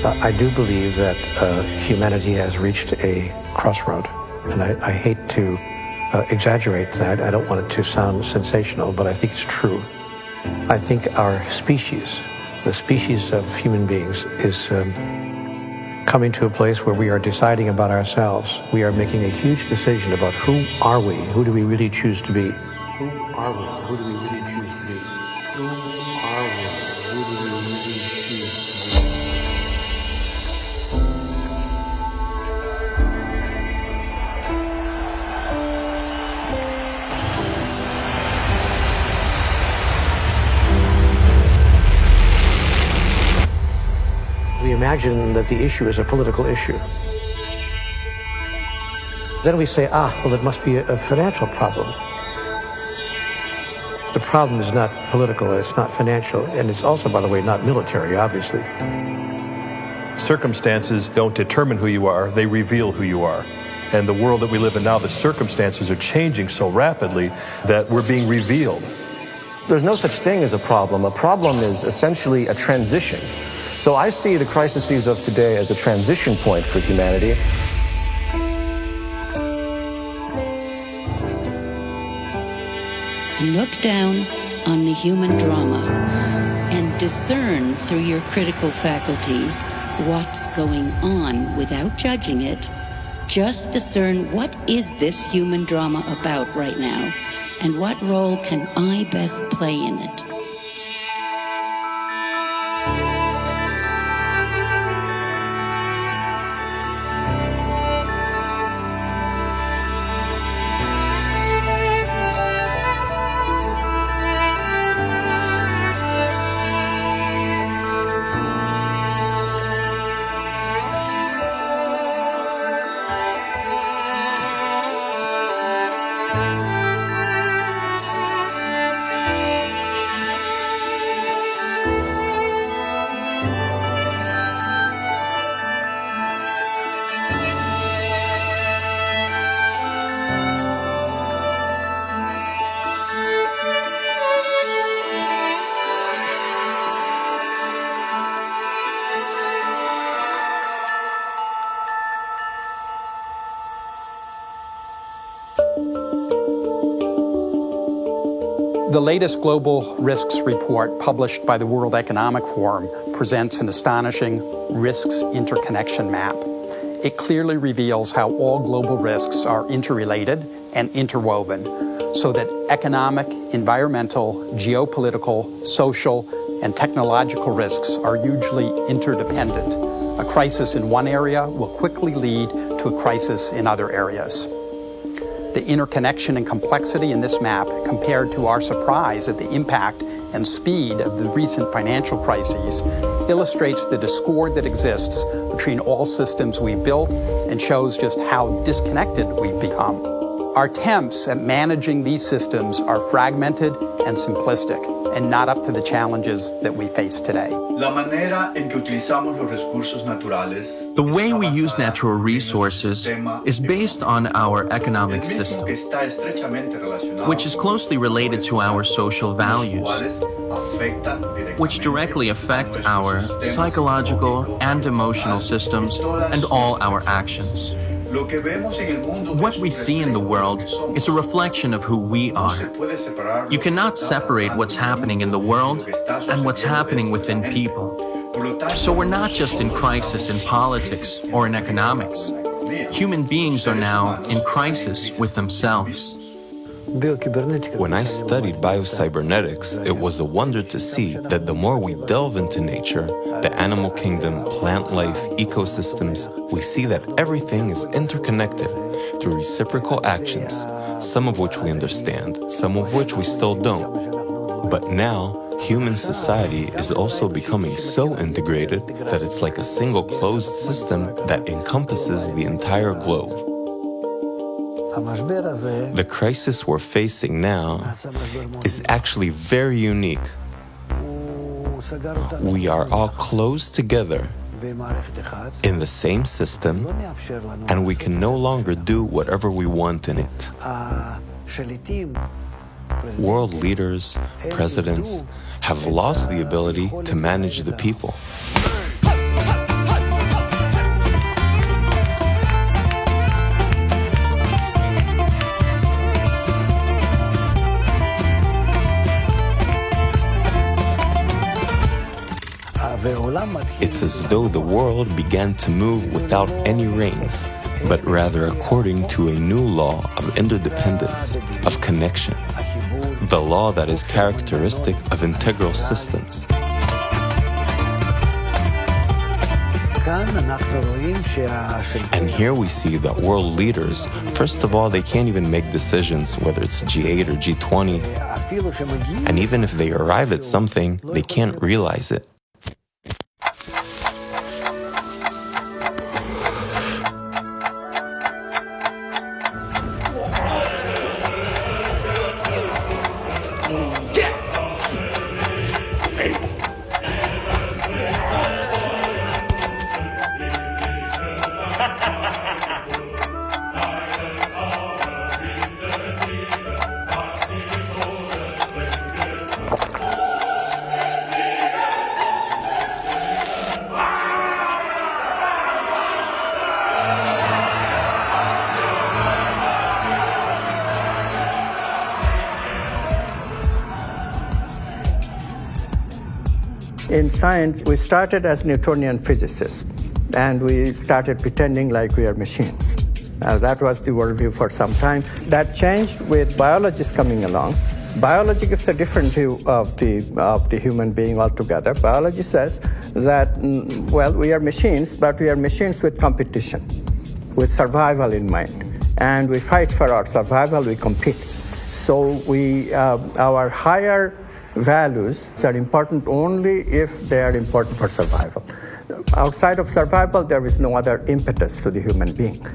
I do believe that humanity has reached a crossroad, and I hate to exaggerate that. I don't want it to sound sensational, but I think it's true. I think our species, the species of human beings, is coming to a place where we are deciding about ourselves. We are making a huge decision about who are we, who do we really choose to be. Who are we? Who do we really choose to be? Who are we? Who do we really choose to be? We imagine that the issue is a political issue. Then we say, well, it must be a financial problem. The problem is not political, it's not financial, and it's also, by the way, not military, obviously. Circumstances don't determine who you are, they reveal who you are. And the world that we live in now, the circumstances are changing so rapidly that we're being revealed. There's no such thing as a problem. A problem is essentially a transition. So I see the crises of today as a transition point for humanity. Look down on the human drama and discern through your critical faculties what's going on without judging it. Just discern, what is this human drama about right now, and what role can I best play in it? The latest Global Risks Report published by the World Economic Forum presents an astonishing risks interconnection map. It clearly reveals how all global risks are interrelated and interwoven, so that economic, environmental, geopolitical, social, and technological risks are hugely interdependent. A crisis in one area will quickly lead to a crisis in other areas. The interconnection and complexity in this map, compared to our surprise at the impact and speed of the recent financial crises, illustrates the discord that exists between all systems we've built and shows just how disconnected we've become. Our attempts at managing these systems are fragmented and simplistic, and not up to the challenges that we face today. The way we use natural resources is based on our economic system, which is closely related to our social values, which directly affect our psychological and emotional systems and all our actions. What we see in the world is a reflection of who we are. You cannot separate what's happening in the world and what's happening within people. So we're not just in crisis in politics or in economics. Human beings are now in crisis with themselves. When I studied biocybernetics, it was a wonder to see that the more we delve into nature, the animal kingdom, plant life, ecosystems, we see that everything is interconnected through reciprocal actions, some of which we understand, some of which we still don't. But now, human society is also becoming so integrated that it's like a single closed system that encompasses the entire globe. The crisis we're facing now is actually very unique. We are all closed together in the same system, and we can no longer do whatever we want in it. World leaders, presidents, have lost the ability to manage the people. it's as though the world began to move without any reins, but rather according to a new law of interdependence, of connection, the law that is characteristic of integral systems. And here we see that world leaders, first of all, they can't even make decisions, whether it's G8 or G20. And even if they arrive at something, they can't realize it. In science, we started as Newtonian physicists, and we started pretending like we are machines. That was the worldview for some time. That changed with biologists coming along. Biology gives a different view of the human being altogether. Biology says that, well, we are machines, but we are machines with competition, with survival in mind. And we fight for our survival, we compete. So our higher values are important only if they are important for survival. Outside of survival, there is no other impetus to the human being.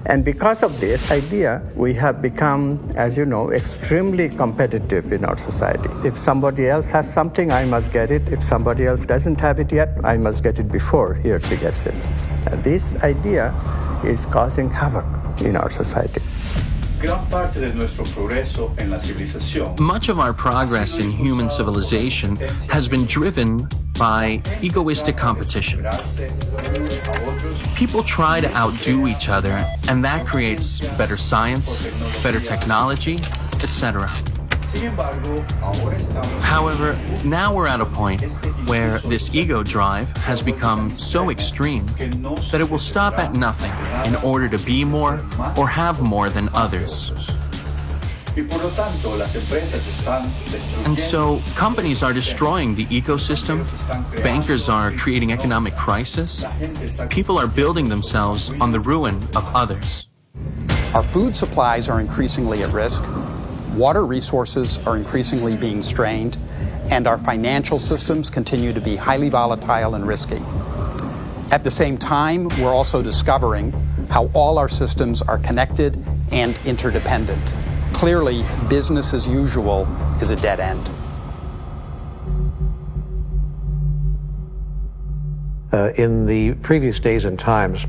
And because of this idea, we have become, as you know, extremely competitive in our society. If somebody else has something, I must get it. If somebody else doesn't have it yet, I must get it before he or she gets it. And this idea is causing havoc in our society. Much of our progress in human civilization has been driven by egoistic competition. People try to outdo each other, and that creates better science, better technology, etc. However, now we're at a point where this ego drive has become so extreme that it will stop at nothing in order to be more or have more than others. And so companies are destroying the ecosystem, bankers are creating economic crisis, people are building themselves on the ruin of others. Our food supplies are increasingly at risk, water resources are increasingly being strained, and our financial systems continue to be highly volatile and risky. At the same time, we're also discovering how all our systems are connected and interdependent. Clearly, business as usual is a dead end. In the previous days and times,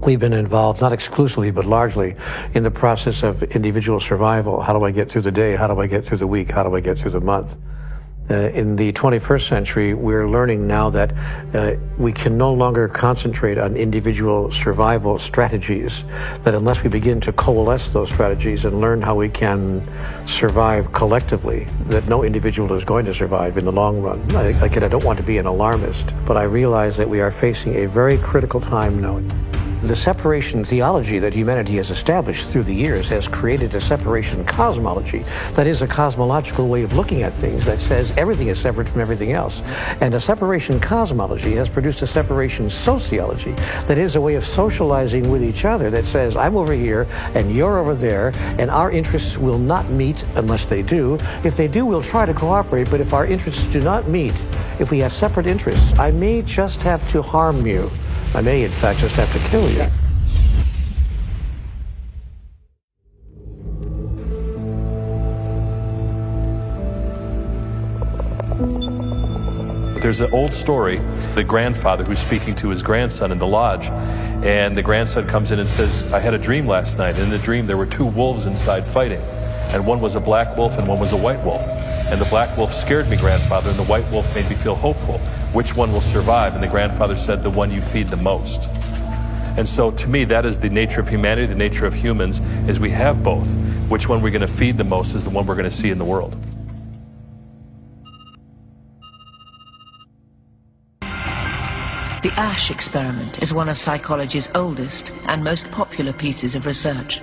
we've been involved, not exclusively, but largely, in the process of individual survival. How do I get through the day? How do I get through the week? How do I get through the month? In the 21st century, we're learning now that we can no longer concentrate on individual survival strategies, that unless we begin to coalesce those strategies and learn how we can survive collectively, that no individual is going to survive in the long run. Again, I don't want to be an alarmist, but I realize that we are facing a very critical time now. The separation theology that humanity has established through the years has created a separation cosmology. That is a cosmological way of looking at things that says everything is separate from everything else. And a separation cosmology has produced a separation sociology that is a way of socializing with each other that says I'm over here and you're over there and our interests will not meet unless they do. If they do, we'll try to cooperate, but if our interests do not meet, if we have separate interests, I may just have to harm you. I may, in fact, just have to kill you. There's an old story, the grandfather who's speaking to his grandson in the lodge, and the grandson comes in and says, I had a dream last night. In the dream, there were two wolves inside fighting, and one was a black wolf and one was a white wolf. And the black wolf scared me, grandfather, and the white wolf made me feel hopeful. Which one will survive? And the grandfather said, the one you feed the most. And so to me, that is the nature of humanity, the nature of humans, is we have both. Which one we're going to feed the most is the one we're going to see in the world. The Ash experiment is one of psychology's oldest and most popular pieces of research.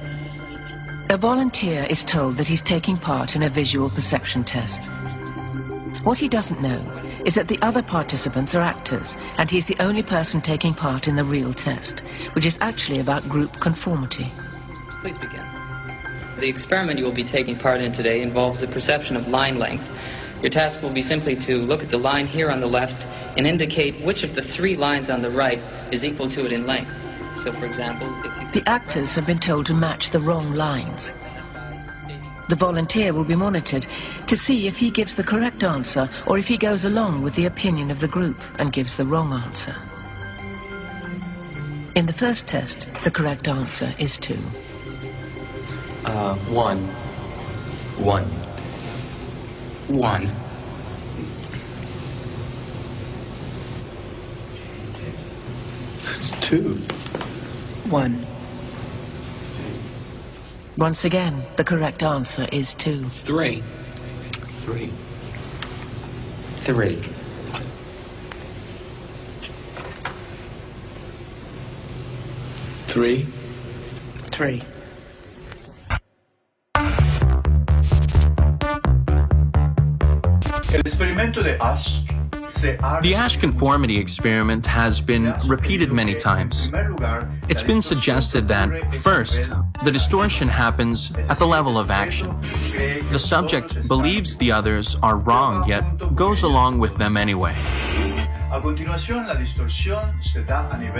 A volunteer is told that he's taking part in a visual perception test. What he doesn't know is that the other participants are actors, and he's the only person taking part in the real test, which is actually about group conformity. Please begin. The experiment you will be taking part in today involves the perception of line length. Your task will be simply to look at the line here on the left and indicate which of the 3 lines on the right is equal to it in length. So, for example, if you... The actors have been told to match the wrong lines. The volunteer will be monitored to see if he gives the correct answer or if he goes along with the opinion of the group and gives the wrong answer. In the first test, the correct answer is 2. 1. 1. 1. 2. 1. Once again, the correct answer is 2. 3. 3. 3. 3. 3. The Ash conformity experiment has been repeated many times. It's been suggested that, first, the distortion happens at the level of action. The subject believes the others are wrong, yet goes along with them anyway.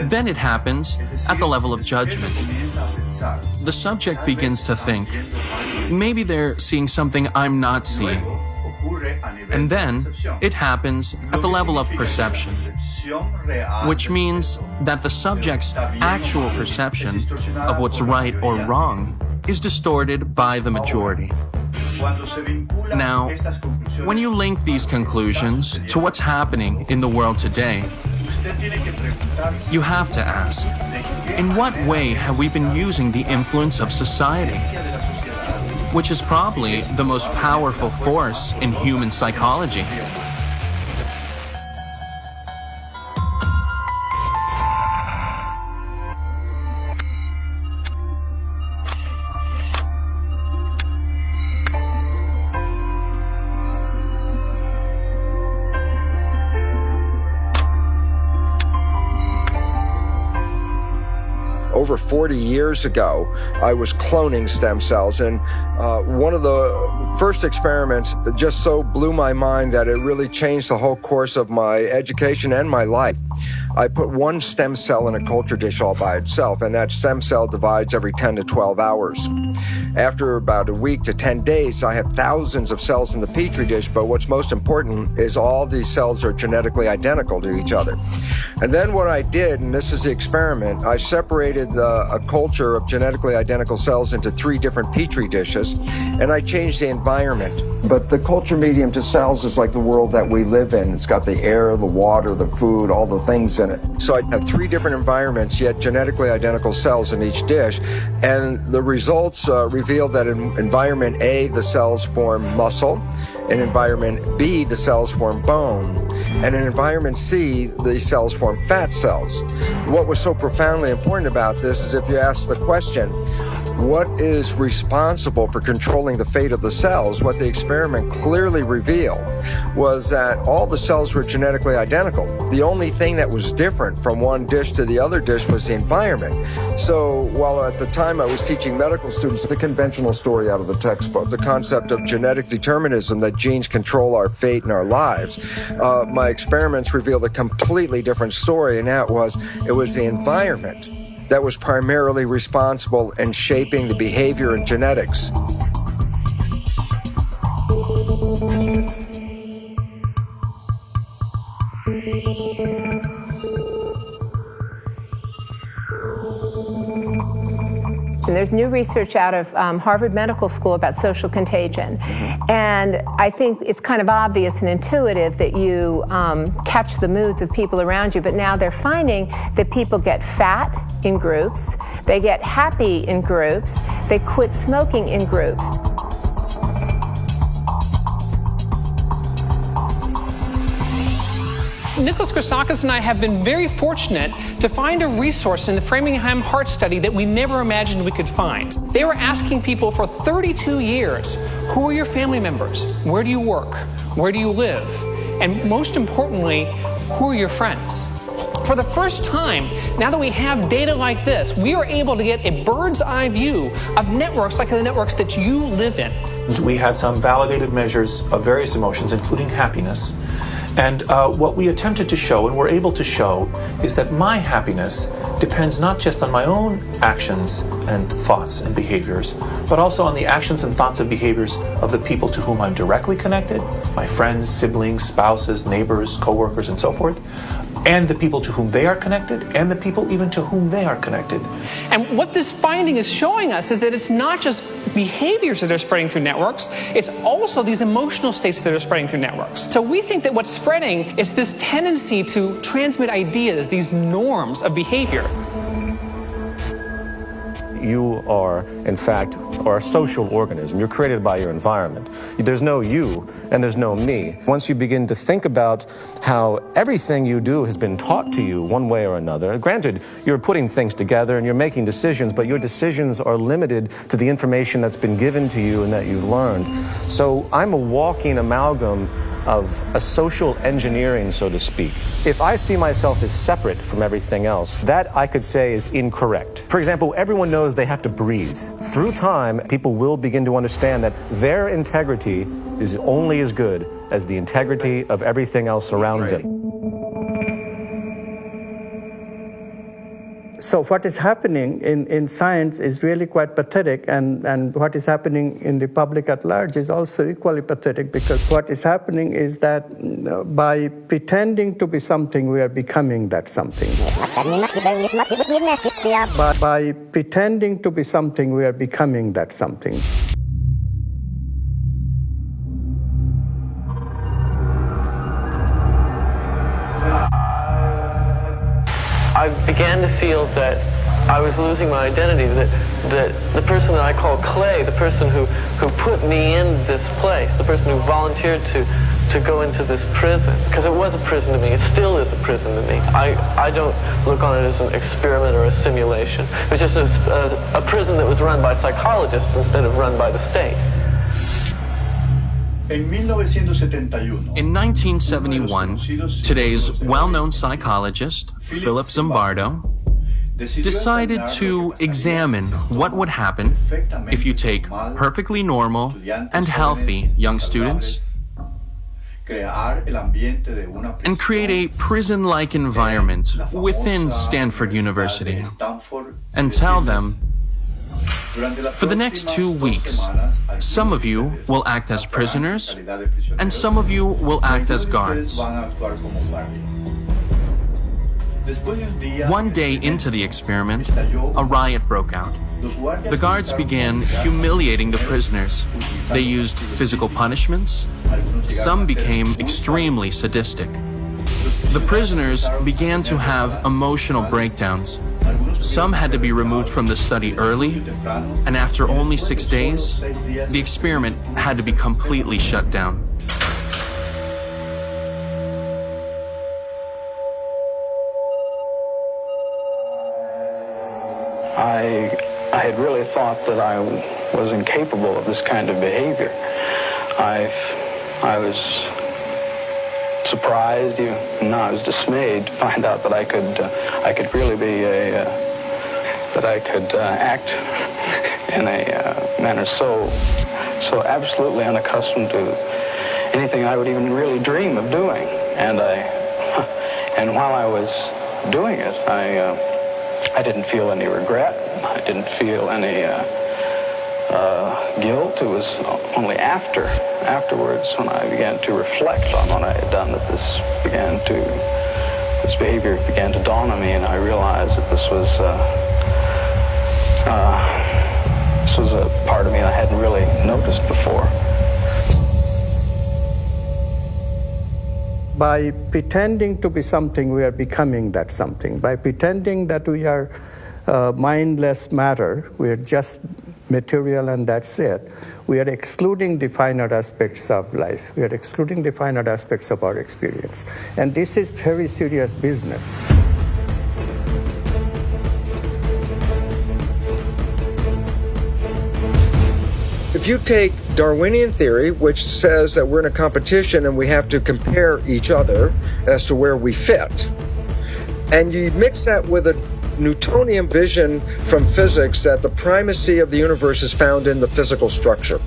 Then it happens at the level of judgment. The subject begins to think, maybe they're seeing something I'm not seeing. And then it happens at the level of perception, which means that the subject's actual perception of what's right or wrong is distorted by the majority. Now, when you link these conclusions to what's happening in the world today, you have to ask, in what way have we been using the influence of society? Which is probably the most powerful force in human psychology. Over 40 years ago, I was cloning stem cells, and one of the first experiments just so blew my mind that it really changed the whole course of my education and my life. I put one stem cell in a culture dish all by itself, and that stem cell divides every 10 to 12 hours. After about a week to 10 days, I have thousands of cells in the petri dish, but what's most important is all these cells are genetically identical to each other. And then what I did, and this is the experiment, I separated a culture of genetically identical cells into 3 different petri dishes, and I changed the environment. But the culture medium to cells is like the world that we live in. It's got the air, the water, the food, all the things in it. So I have 3 different environments, yet genetically identical cells in each dish, and the results revealed that in environment A, the cells form muscle, in environment B, the cells form bone, and in environment C, the cells form fat cells. What was so profoundly important about this is if you ask the question, what is responsible for controlling the fate of the cells? What the experiment clearly revealed was that all the cells were genetically identical. The only thing that was different from one dish to the other dish was the environment. So while at the time I was teaching medical students the conventional story out of the textbook, the concept of genetic determinism, that genes control our fate and our lives, my experiments revealed a completely different story, and that was, it was the environment that was primarily responsible in shaping the behavior and genetics. And there's new research out of Harvard Medical School about social contagion. And I think it's kind of obvious and intuitive that you catch the moods of people around you, but now they're finding that people get fat in groups, they get happy in groups, they quit smoking in groups. Nicholas Christakis and I have been very fortunate to find a resource in the Framingham Heart Study that we never imagined we could find. They were asking people for 32 years, who are your family members? Where do you work? Where do you live? And most importantly, who are your friends? For the first time, now that we have data like this, we are able to get a bird's eye view of networks like the networks that you live in. We had some validated measures of various emotions, including happiness. And what we attempted to show, and were able to show, is that my happiness depends not just on my own actions and thoughts and behaviors, but also on the actions and thoughts and behaviors of the people to whom I'm directly connected, my friends, siblings, spouses, neighbors, coworkers, and so forth, and the people to whom they are connected, and the people even to whom they are connected. And what this finding is showing us is that it's not just behaviors that are spreading through networks, it's also these emotional states that are spreading through networks. So we think that what's spreading is this tendency to transmit ideas, these norms of behavior. You are, in fact, a social organism. You're created by your environment. There's no you and there's no me. Once you begin to think about how everything you do has been taught to you one way or another, granted, you're putting things together and you're making decisions, but your decisions are limited to the information that's been given to you and that you've learned. So I'm a walking amalgam of a social engineering, so to speak. If I see myself as separate from everything else, that I could say is incorrect. For example, everyone knows they have to breathe. Through time, people will begin to understand that their integrity is only as good as the integrity of everything else around them. So what is happening in science is really quite pathetic, and what is happening in the public at large is also equally pathetic, because what is happening is that by pretending to be something, we are becoming that something. By pretending to be something, we are becoming that something. I began to feel that I was losing my identity, that the person that I call Clay, the person who put me in this place, the person who volunteered to go into this prison, because it was a prison to me, it still is a prison to me. I don't look on it as an experiment or a simulation. It was just a prison that was run by psychologists instead of run by the state. In 1971, today's well-known psychologist, Philip Zimbardo, decided to examine what would happen if you take perfectly normal and healthy young students and create a prison-like environment within Stanford University and tell them, for the next 2 weeks, some of you will act as prisoners, and some of you will act as guards. One day into the experiment, a riot broke out. The guards began humiliating the prisoners. They used physical punishments. Some became extremely sadistic. The prisoners began to have emotional breakdowns. Some had to be removed from the study early, and after only 6 days, the experiment had to be completely shut down. I had really thought that I was incapable of this kind of behavior. I was surprised, even I was dismayed to find out that I could really be that I could act in a manner so absolutely unaccustomed to anything I would even really dream of doing. And while I was doing it, I didn't feel any regret. I didn't feel any guilt. It was only afterwards when I began to reflect on what I had done that this behavior began to dawn on me, and I realized that this was a part of me I hadn't really noticed before. By pretending to be something, we are becoming that something. By pretending that we are mindless matter, we are just material and that's it. We are excluding the finer aspects of life. We are excluding the finer aspects of our experience. And this is very serious business. If you take Darwinian theory, which says that we're in a competition and we have to compare each other as to where we fit, and you mix that with a Newtonian vision from physics that the primacy of the universe is found in the physical structure.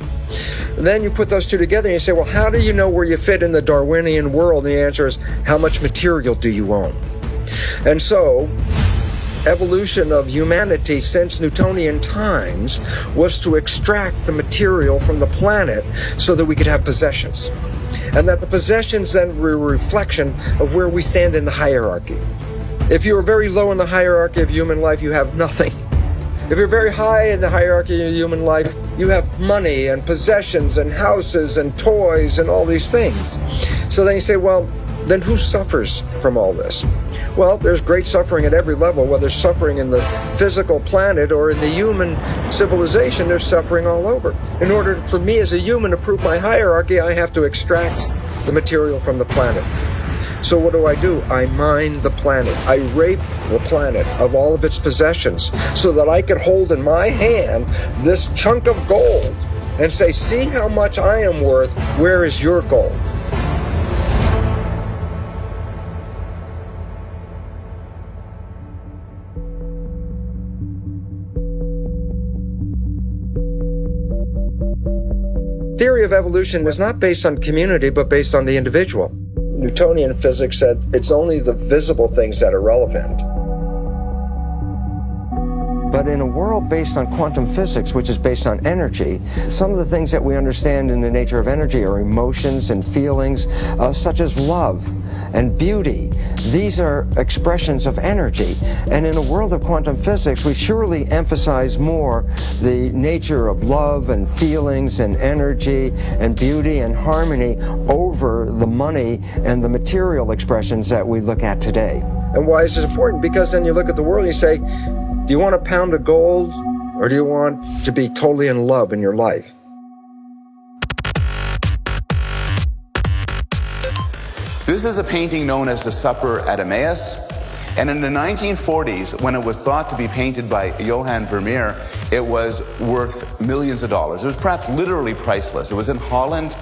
And then you put those two together and you say, well, how do you know where you fit in the Darwinian world? And the answer is, how much material do you own? And so, evolution of humanity since Newtonian times was to extract the material from the planet so that we could have possessions. And that the possessions then were a reflection of where we stand in the hierarchy. If you're very low in the hierarchy of human life, you have nothing. If you're very high in the hierarchy of human life, you have money and possessions and houses and toys and all these things. So then you say, well, then who suffers from all this? Well, there's great suffering at every level, whether suffering in the physical planet or in the human civilization, there's suffering all over. In order for me as a human to prove my hierarchy, I have to extract the material from the planet. So what do? I mine the planet. I rape the planet of all of its possessions so that I could hold in my hand this chunk of gold and say, see how much I am worth, where is your gold? Theory of evolution is not based on community, but based on the individual. Newtonian physics said it's only the visible things that are relevant. But in a world based on quantum physics, which is based on energy, some of the things that we understand in the nature of energy are emotions and feelings, such as love and beauty. These are expressions of energy. And in a world of quantum physics, we surely emphasize more the nature of love and feelings and energy and beauty and harmony over the money and the material expressions that we look at today. And why is this important? Because then you look at the world and you say, do you want a pound of gold, or do you want to be totally in love in your life? This is a painting known as the Supper at Emmaus. And in the 1940s, when it was thought to be painted by Johann Vermeer, it was worth millions of dollars. It was perhaps literally priceless. It was in Holland,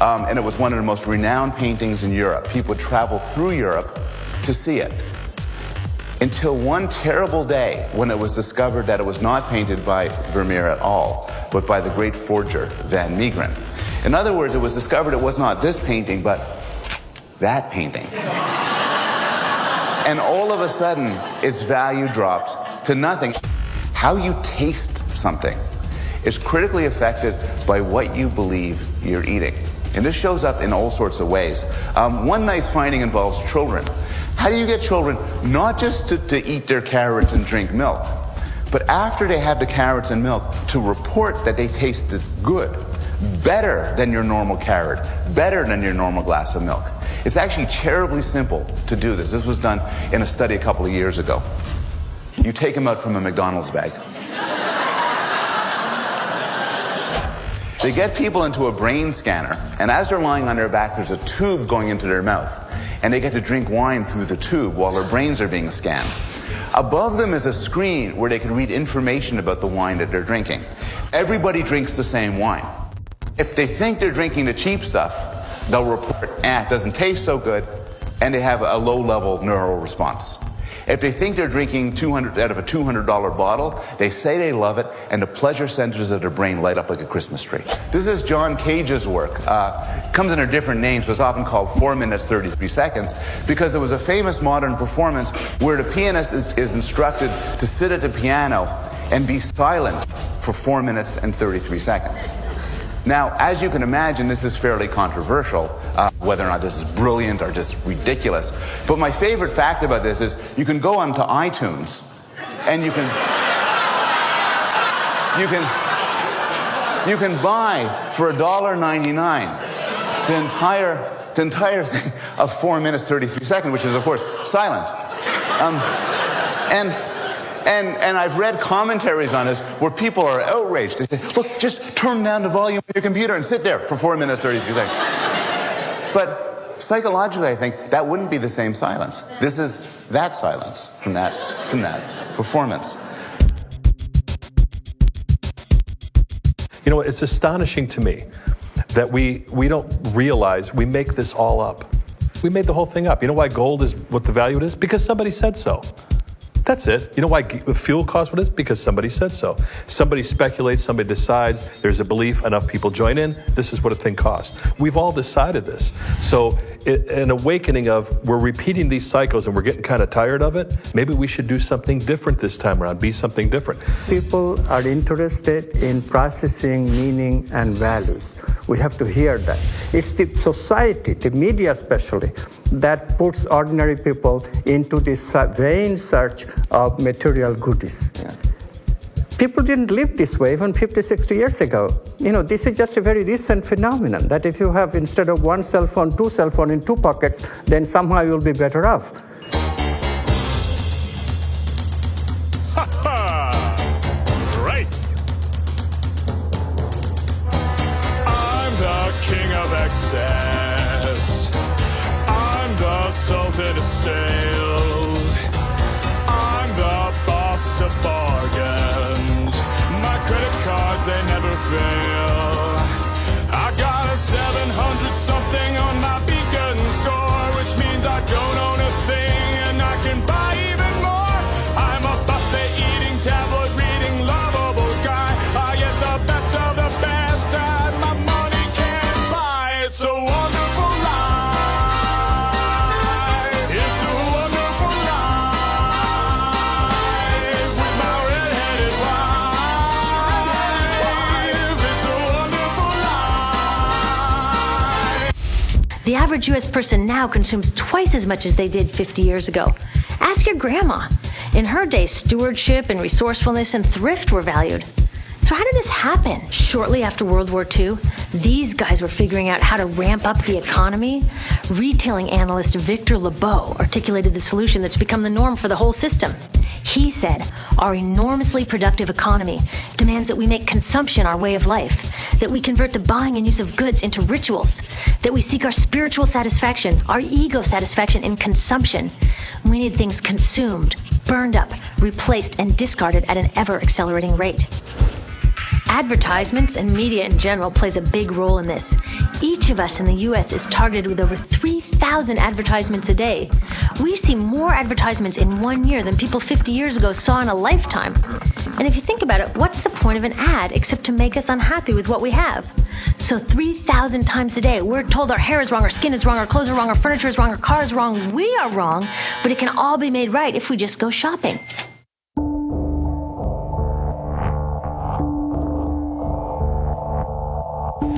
and it was one of the most renowned paintings in Europe. People would travel through Europe to see it. Until one terrible day when it was discovered that it was not painted by Vermeer at all, but by the great forger, Van Meegeren. In other words, it was discovered it was not this painting, but that painting. And all of a sudden, its value dropped to nothing. How you taste something is critically affected by what you believe you're eating. And this shows up in all sorts of ways. One nice finding involves children. How do you get children not just to eat their carrots and drink milk, but after they have the carrots and milk, to report that they tasted good, better than your normal carrot, better than your normal glass of milk? It's actually terribly simple to do this. This was done in a study a couple of years ago. You take them out from a McDonald's bag. They get people into a brain scanner, and as they're lying on their back, there's a tube going into their mouth. And they get to drink wine through the tube while their brains are being scanned. Above them is a screen where they can read information about the wine that they're drinking. Everybody drinks the same wine. If they think they're drinking the cheap stuff, they'll report, it doesn't taste so good, and they have a low-level neural response. If they think they're drinking out of a $200 bottle, they say they love it, and the pleasure centers of their brain light up like a Christmas tree. This is John Cage's work. Comes under different names, but it's often called 4 minutes, 33 seconds, because it was a famous modern performance where the pianist is instructed to sit at the piano and be silent for 4 minutes and 33 seconds. Now, as you can imagine, this is fairly controversial, whether or not this is brilliant or just ridiculous. But my favorite fact about this is you can go onto iTunes and you can buy for $1.99 the entire thing of 4 minutes 33 seconds, which is of course silent. And I've read commentaries on this where people are outraged. They say, look, just turn down the volume of your computer and sit there for 4 minutes, 33 seconds. But psychologically, I think that wouldn't be the same silence. This is that silence from that performance. You know, it's astonishing to me that we don't realize we make this all up. We made the whole thing up. You know why gold is what the value it is? Because somebody said so. That's it. You know why fuel costs what it is? Because somebody said so. Somebody speculates, somebody decides, there's a belief, enough people join in, this is what a thing costs. We've all decided this. So an awakening of we're repeating these cycles and we're getting kind of tired of it, maybe we should do something different this time around, be something different. People are interested in processing meaning and values. We have to hear that. It's the society, the media especially, that puts ordinary people into this vain search of material goodies. Yeah. People didn't live this way even 50, 60 years ago. You know, this is just a very recent phenomenon, that if you have, instead of one cell phone, two cell phones in two pockets, then somehow you'll be better off. Right. I'm the king of excess. I'm the sultan of sales. I'm the boss of bargains. My credit cards, they never fail. I got a 700 something on my beacon score, which means I don't own a thing and I can buy even more. I'm a buffet eating, tabloid reading, lovable guy. I get the best of the best that my money can't buy. It's a wonderful life. It's a wonderful life with my red-headed wife. It's a wonderful life. The average U.S. person now consumes twice as much as they did 50 years ago. Ask your grandma. In her day, stewardship and resourcefulness and thrift were valued. So how did this happen? Shortly after World War II, these guys were figuring out how to ramp up the economy. Retailing analyst Victor Lebeau articulated the solution that's become the norm for the whole system. He said, our enormously productive economy demands that we make consumption our way of life, that we convert the buying and use of goods into rituals, that we seek our spiritual satisfaction, our ego satisfaction in consumption. We need things consumed, burned up, replaced, and discarded at an ever-accelerating rate. Advertisements and media in general plays a big role in this. Each of us in the U.S. is targeted with over 3,000 advertisements a day. We see more advertisements in 1 year than people 50 years ago saw in a lifetime. And if you think about it, what's the point of an ad except to make us unhappy with what we have? So 3,000 times a day, we're told our hair is wrong, our skin is wrong, our clothes are wrong, our furniture is wrong, our car is wrong, we are wrong, but it can all be made right if we just go shopping.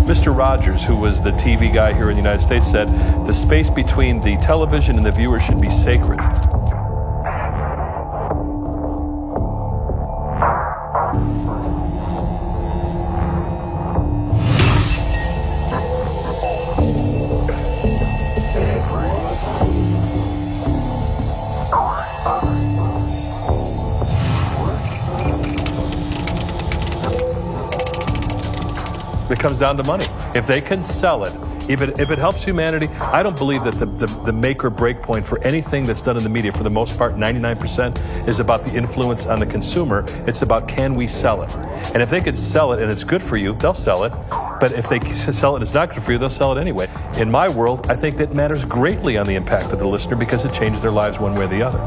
Mr. Rogers, who was the TV guy here in the United States, said the space between the television and the viewer should be sacred. It comes down to money. If they can sell it, if it helps humanity, I don't believe that the make or break point for anything that's done in the media, for the most part, 99%, is about the influence on the consumer. It's about, can we sell it? And if they could sell it and it's good for you, they'll sell it. But if they sell it and it's not good for you, they'll sell it anyway. In my world, I think that matters greatly on the impact of the listener because it changes their lives one way or the other.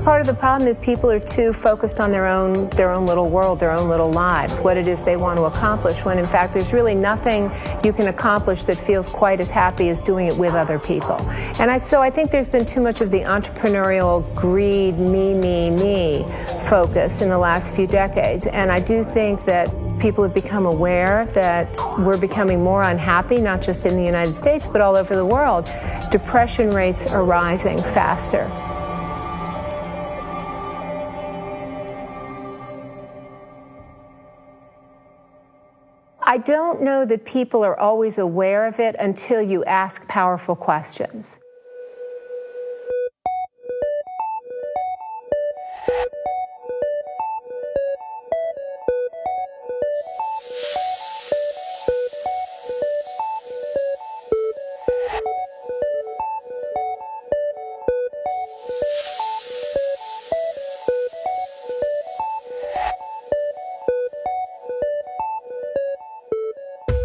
Part of the problem is people are too focused on their own little world, their own little lives, what it is they want to accomplish, when in fact there's really nothing you can accomplish that feels quite as happy as doing it with other people. And so I think there's been too much of the entrepreneurial greed, me focus in the last few decades. And I do think that people have become aware that we're becoming more unhappy, not just in the United States, but all over the world. Depression rates are rising faster. I don't know that people are always aware of it until you ask powerful questions.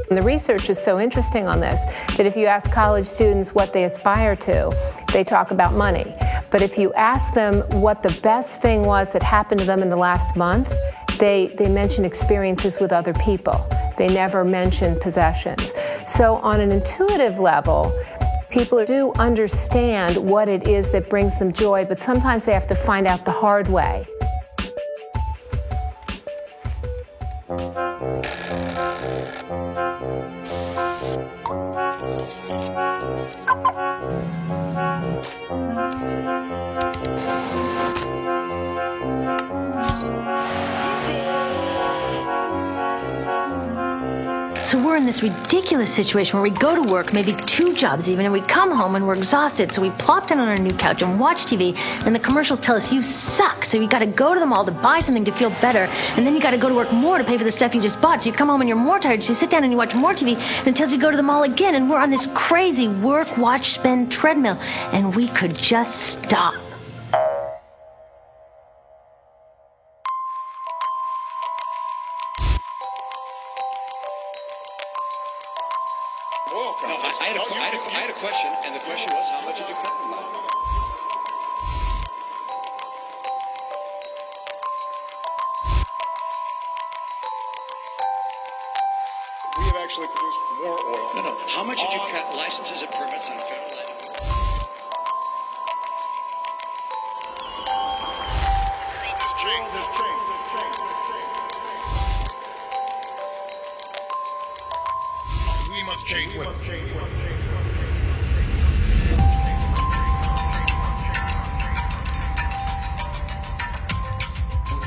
And the research is so interesting on this that if you ask college students what they aspire to, they talk about money. But if you ask them what the best thing was that happened to them in the last month, they mention experiences with other people. They never mention possessions. So on an intuitive level, people do understand what it is that brings them joy, but sometimes they have to find out the hard way. So we're in this ridiculous situation where we go to work, maybe 2 jobs even, and we come home and we're exhausted, so we plop down on our new couch and watch TV, and the commercials tell us you suck, so you gotta go to the mall to buy something to feel better, and then you gotta go to work more to pay for the stuff you just bought, so you come home and you're more tired, so you sit down and you watch more TV, and it tells you to go to the mall again, and we're on this crazy work, watch, spend treadmill, and we could just stop. I had a question, and the question was, how much did you cut them by? We have actually produced more oil. No. How much did you cut licenses and permits on federal land? We must change with it.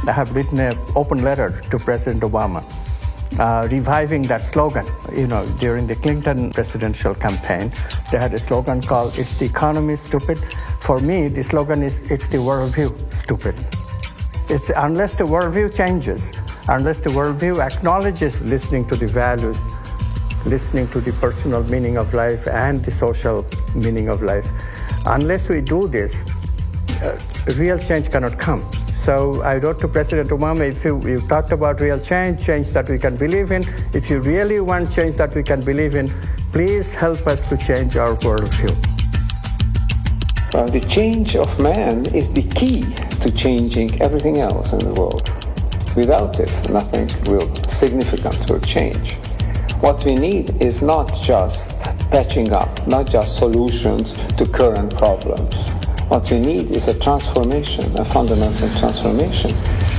I have written an open letter to President Obama, reviving that slogan. You know, during the Clinton presidential campaign, they had a slogan called, "It's the economy, stupid." For me, the slogan is, "It's the worldview, stupid." It's unless the worldview changes, unless the worldview acknowledges listening to the values, listening to the personal meaning of life and the social meaning of life, unless we do this, real change cannot come. So I wrote to President Obama, if you talked about real change that we can believe in, if you really want change that we can believe in, please help us to change our worldview. The change of man is the key to changing everything else in the world. Without it, nothing significant will change. What we need is not just patching up, not just solutions to current problems. What we need is a transformation, a fundamental transformation,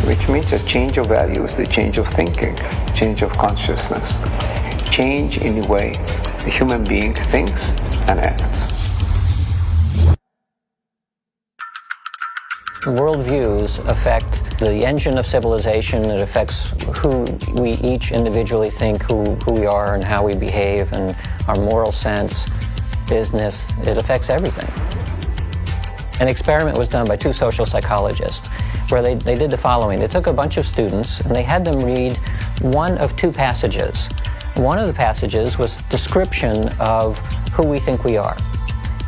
which means a change of values, the change of thinking, change of consciousness, change in the way the human being thinks and acts. Worldviews affect the engine of civilization. It affects who we each individually think, who we are and how we behave, and our moral sense, business. It affects everything. An experiment was done by 2 social psychologists where they did the following. They took a bunch of students and they had them read one of 2 passages. One of the passages was description of who we think we are.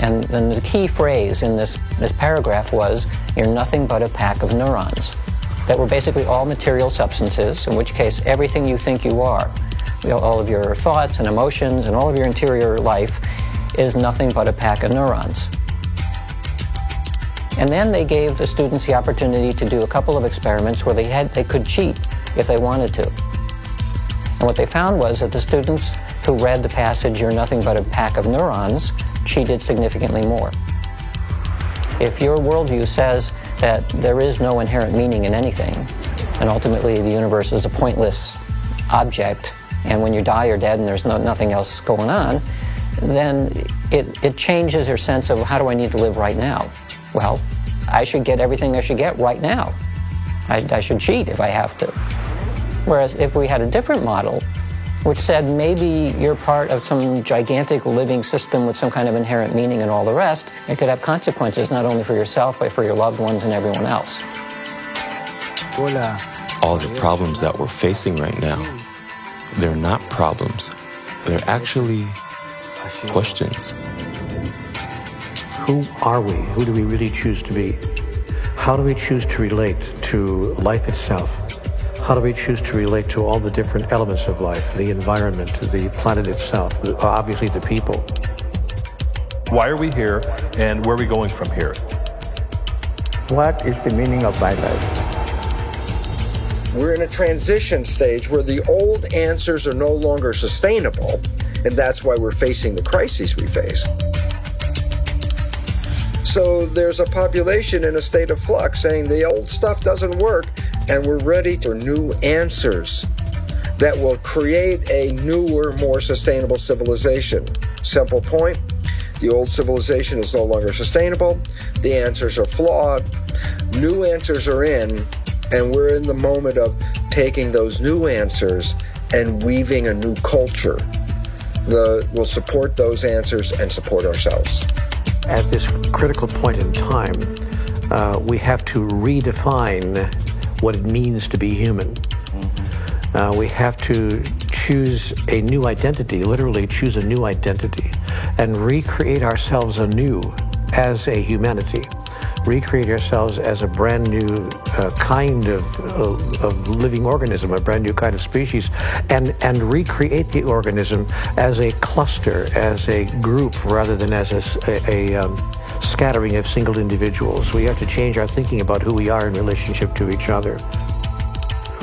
And the key phrase in this paragraph was, "You're nothing but a pack of neurons," that were basically all material substances, in which case everything you think you are, all of your thoughts and emotions and all of your interior life is nothing but a pack of neurons. And then they gave the students the opportunity to do a couple of experiments where they could cheat if they wanted to. And what they found was that the students who read the passage, "You're nothing but a pack of neurons," cheated significantly more. If your worldview says that there is no inherent meaning in anything, and ultimately the universe is a pointless object, and when you die you're dead and there's nothing else going on, then it changes your sense of, how do I need to live right now? Well, I should get everything I should get right now. I should cheat if I have to. Whereas if we had a different model, which said maybe you're part of some gigantic living system with some kind of inherent meaning and all the rest. It could have consequences not only for yourself, but for your loved ones and everyone else. All the problems that we're facing right now, they're not problems. They're actually questions. Who are we? Who do we really choose to be? How do we choose to relate to life itself? How do we choose to relate to all the different elements of life, the environment, the planet itself, obviously the people? Why are we here, and where are we going from here? What is the meaning of my life? We're in a transition stage where the old answers are no longer sustainable, and that's why we're facing the crises we face. So there's a population in a state of flux saying the old stuff doesn't work, and we're ready for new answers that will create a newer, more sustainable civilization. Simple point, the old civilization is no longer sustainable, the answers are flawed, new answers are in, and we're in the moment of taking those new answers and weaving a new culture that will support those answers and support ourselves. At this critical point in time, we have to redefine what it means to be human. We have to choose a new identity, literally choose a new identity, and recreate ourselves anew as a humanity. Recreate ourselves as a brand new kind of living organism, a brand new kind of species, and recreate the organism as a cluster, as a group, rather than as a scattering of single individuals. We have to change our thinking about who we are in relationship to each other.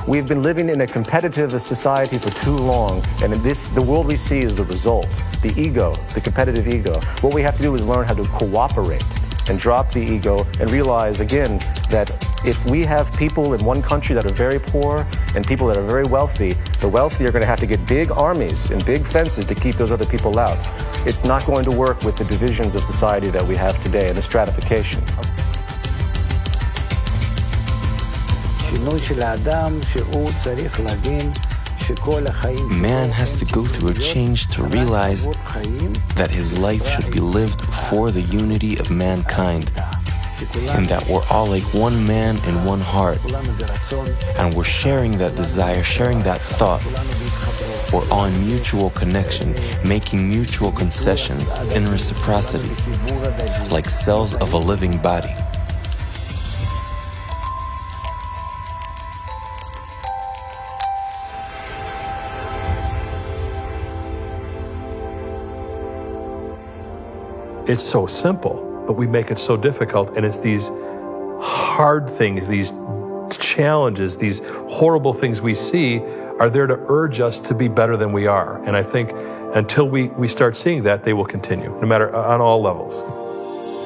We've been living in a competitive society for too long, and the world we see is the result. The ego, the competitive ego. What we have to do is learn how to cooperate and drop the ego and realize, again, that if we have people in one country that are very poor and people that are very wealthy, the wealthy are going to have to get big armies and big fences to keep those other people out. It's not going to work with the divisions of society that we have today and the stratification. Man has to go through a change to realize that his life should be lived for the unity of mankind, and that we're all like one man and one heart, and we're sharing that desire, sharing that thought. We're on mutual connection, making mutual concessions in reciprocity, like cells of a living body. It's so simple, but we make it so difficult, and it's these hard things, these challenges, these horrible things we see are there to urge us to be better than we are. And I think until we start seeing that, they will continue, no matter on all levels.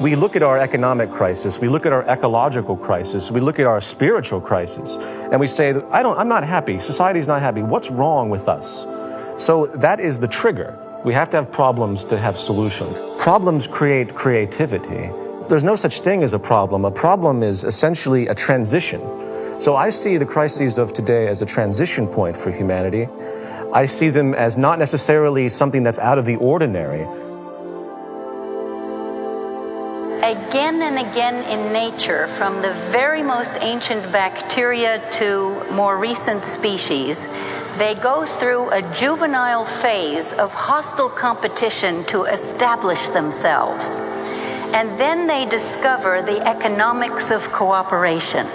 We look at our economic crisis, we look at our ecological crisis, we look at our spiritual crisis, and we say, I'm not happy, society's not happy, what's wrong with us? So that is the trigger. We have to have problems to have solutions. Problems create creativity. There's no such thing as a problem. A problem is essentially a transition. So I see the crises of today as a transition point for humanity. I see them as not necessarily something that's out of the ordinary. Again and again in nature, from the very most ancient bacteria to more recent species, they go through a juvenile phase of hostile competition to establish themselves. And then they discover the economics of cooperation.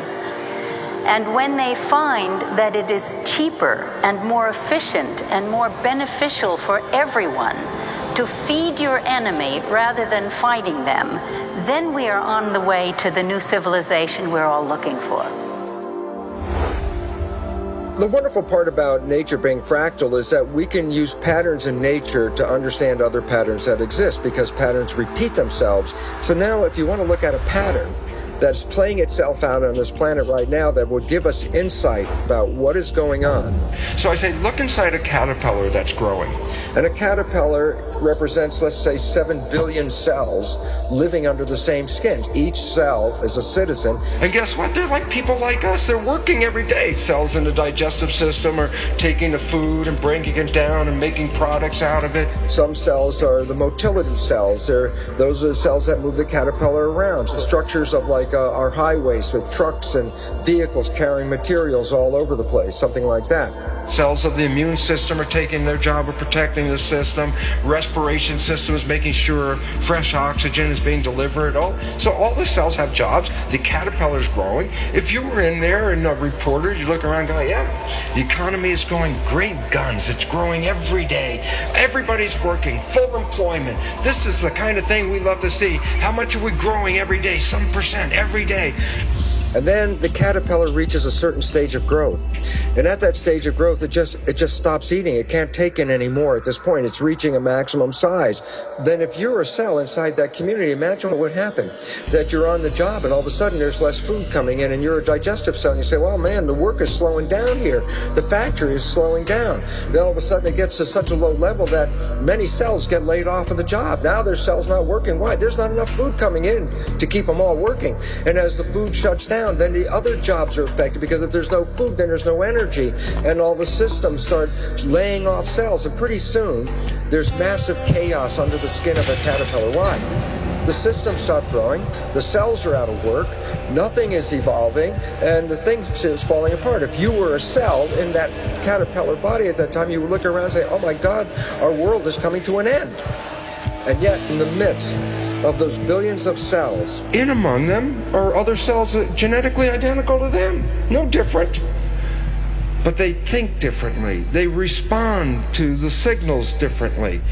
And when they find that it is cheaper and more efficient and more beneficial for everyone to feed your enemy rather than fighting them, then we are on the way to the new civilization we're all looking for. The wonderful part about nature being fractal is that we can use patterns in nature to understand other patterns that exist, because patterns repeat themselves. So now if you want to look at a pattern that's playing itself out on this planet right now that will give us insight about what is going on. So I say, look inside a caterpillar that's growing. And a caterpillar represents, let's say, 7 billion cells living under the same skin. Each cell is a citizen. And guess what? They're like people like us. They're working every day. Cells in the digestive system are taking the food and breaking it down and making products out of it. Some cells are the motility cells. Those are the cells that move the caterpillar around. The structures of like our highways with trucks and vehicles carrying materials all over the place, something like that. Cells of the immune system are taking their job of protecting the system. Respiration system is making sure fresh oxygen is being delivered. So all the cells have jobs. The caterpillar's growing. If you were in there and a reporter, you look around and go, yeah, the economy is going great guns. It's growing every day. Everybody's working, full employment. This is the kind of thing we love to see. How much are we growing every day? Some percent every day. And then the caterpillar reaches a certain stage of growth. And at that stage of growth, it just stops eating. It can't take in anymore at this point. It's reaching a maximum size. Then if you're a cell inside that community, imagine what would happen. That you're on the job and all of a sudden there's less food coming in and you're a digestive cell and you say, well, man, the work is slowing down here. The factory is slowing down. Then all of a sudden it gets to such a low level that many cells get laid off of the job. Now their cells not working. Why? There's not enough food coming in to keep them all working. And as the food shuts down, then the other jobs are affected because if there's no food, then there's no energy. And all the systems start laying off cells. And pretty soon, there's massive chaos under the skin of a caterpillar. Why? The systems stop growing, the cells are out of work, nothing is evolving, and the thing is falling apart. If you were a cell in that caterpillar body at that time, you would look around and say, oh my God, our world is coming to an end. And yet, in the midst of those billions of cells, in among them are other cells genetically identical to them, no different. But they think differently. They respond to the signals differently.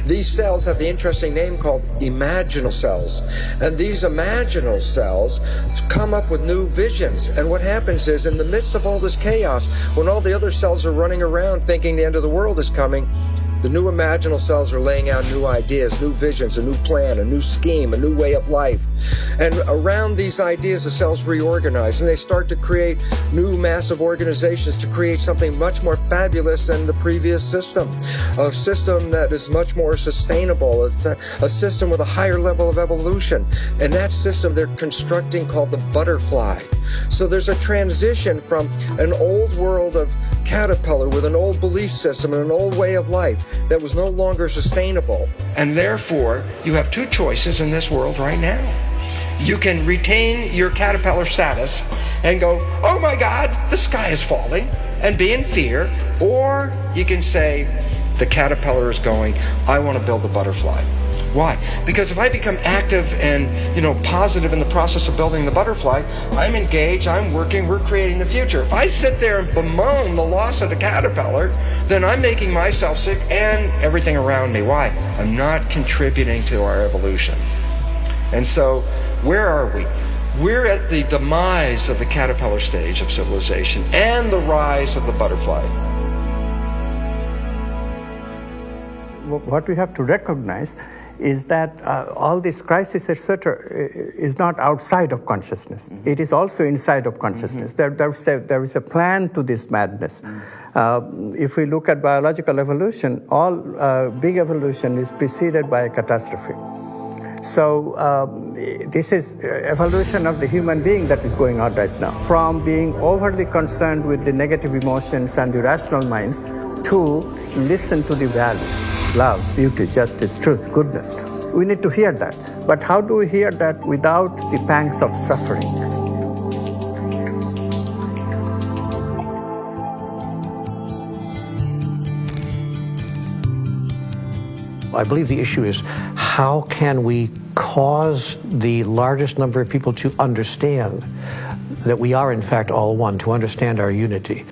These cells have the interesting name called imaginal cells. And these imaginal cells come up with new visions. And what happens is, in the midst of all this chaos, when all the other cells are running around thinking the end of the world is coming, the new imaginal cells are laying out new ideas, new visions, a new plan, a new scheme, a new way of life. And around these ideas, the cells reorganize, and they start to create new massive organizations to create something much more fabulous than the previous system. A system that is much more sustainable, a system with a higher level of evolution. And that system they're constructing called the butterfly. So there's a transition from an old world of caterpillar with an old belief system and an old way of life that was no longer sustainable. And therefore, you have two choices in this world right now. You can retain your caterpillar status and go, oh my God, the sky is falling, and be in fear. Or you can say, the caterpillar is going, I want to build the butterfly. Why? Because if I become active and, positive in the process of building the butterfly, I'm engaged, I'm working, we're creating the future. If I sit there and bemoan the loss of the caterpillar, then I'm making myself sick and everything around me. Why? I'm not contributing to our evolution. And so, where are we? We're at the demise of the caterpillar stage of civilization and the rise of the butterfly. What we have to recognize is that all this crisis, etc., is not outside of consciousness. Mm-hmm. It is also inside of consciousness. Mm-hmm. There is a plan to this madness. Mm-hmm. If we look at biological evolution, all big evolution is preceded by a catastrophe. So this is evolution of the human being that is going on right now. From being overly concerned with the negative emotions and the rational mind to listen to the values. Love, beauty, justice, truth, goodness. We need to hear that. But how do we hear that without the pangs of suffering? I believe the issue is how can we cause the largest number of people to understand that we are in fact all one, to understand our unity.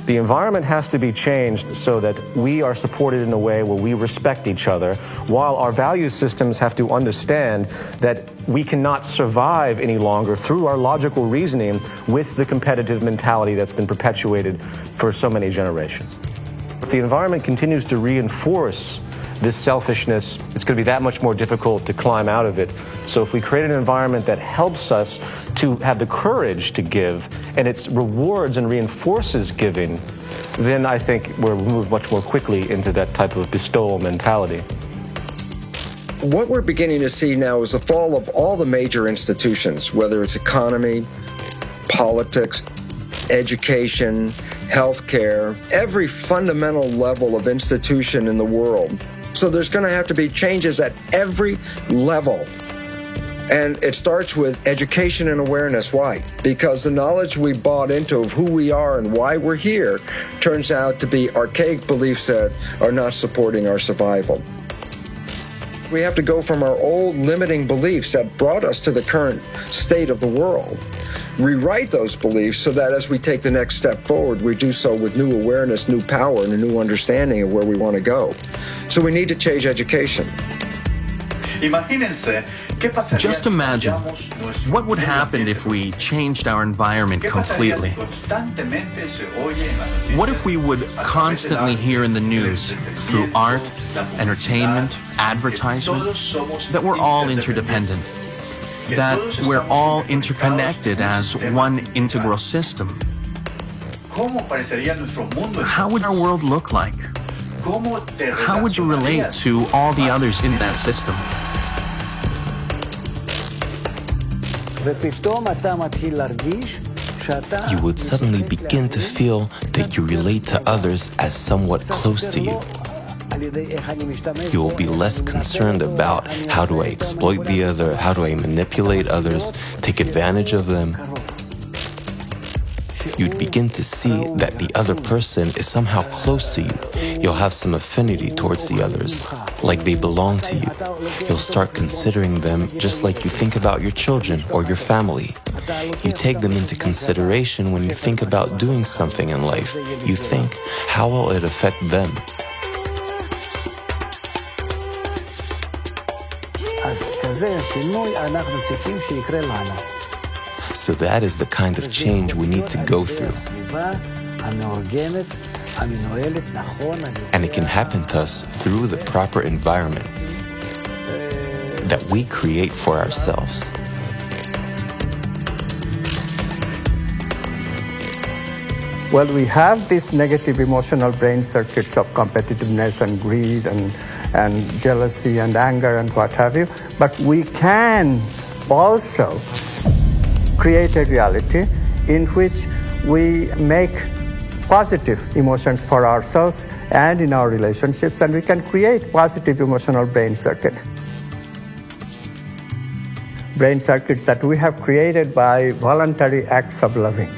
The environment has to be changed so that we are supported in a way where we respect each other, while our value systems have to understand that we cannot survive any longer through our logical reasoning with the competitive mentality that's been perpetuated for so many generations. If the environment continues to reinforce this selfishness, it's going to be that much more difficult to climb out of it. So if we create an environment that helps us to have the courage to give, and it rewards and reinforces giving, then I think we'll move much more quickly into that type of bestowal mentality. What we're beginning to see now is the fall of all the major institutions, whether it's economy, politics, education, healthcare, every fundamental level of institution in the world. So there's going to have to be changes at every level. And it starts with education and awareness. Why? Because the knowledge we bought into of who we are and why we're here turns out to be archaic beliefs that are not supporting our survival. We have to go from our old limiting beliefs that brought us to the current state of the world, rewrite those beliefs so that as we take the next step forward, we do so with new awareness, new power, and a new understanding of where we want to go. So we need to change education. Just imagine, what would happen if we changed our environment completely? What if we would constantly hear in the news, through art, entertainment, advertisement, that we're all interdependent, that we're all interconnected as one integral system? How would our world look like? How would you relate to all the others in that system? You would suddenly begin to feel that you relate to others as somewhat close to you. You will be less concerned about how do I exploit the other, how do I manipulate others, take advantage of them. You'd begin to see that the other person is somehow close to you. You'll have some affinity towards the others, like they belong to you. You'll start considering them just like you think about your children or your family. You take them into consideration when you think about doing something in life. You think, how will it affect them? So that is the kind of change we need to go through. And it can happen to us through the proper environment that we create for ourselves. Well, we have these negative emotional brain circuits of competitiveness and greed and jealousy and anger and what have you, but we can also create a reality in which we make positive emotions for ourselves and in our relationships, and we can create positive emotional brain circuits that we have created by voluntary acts of loving,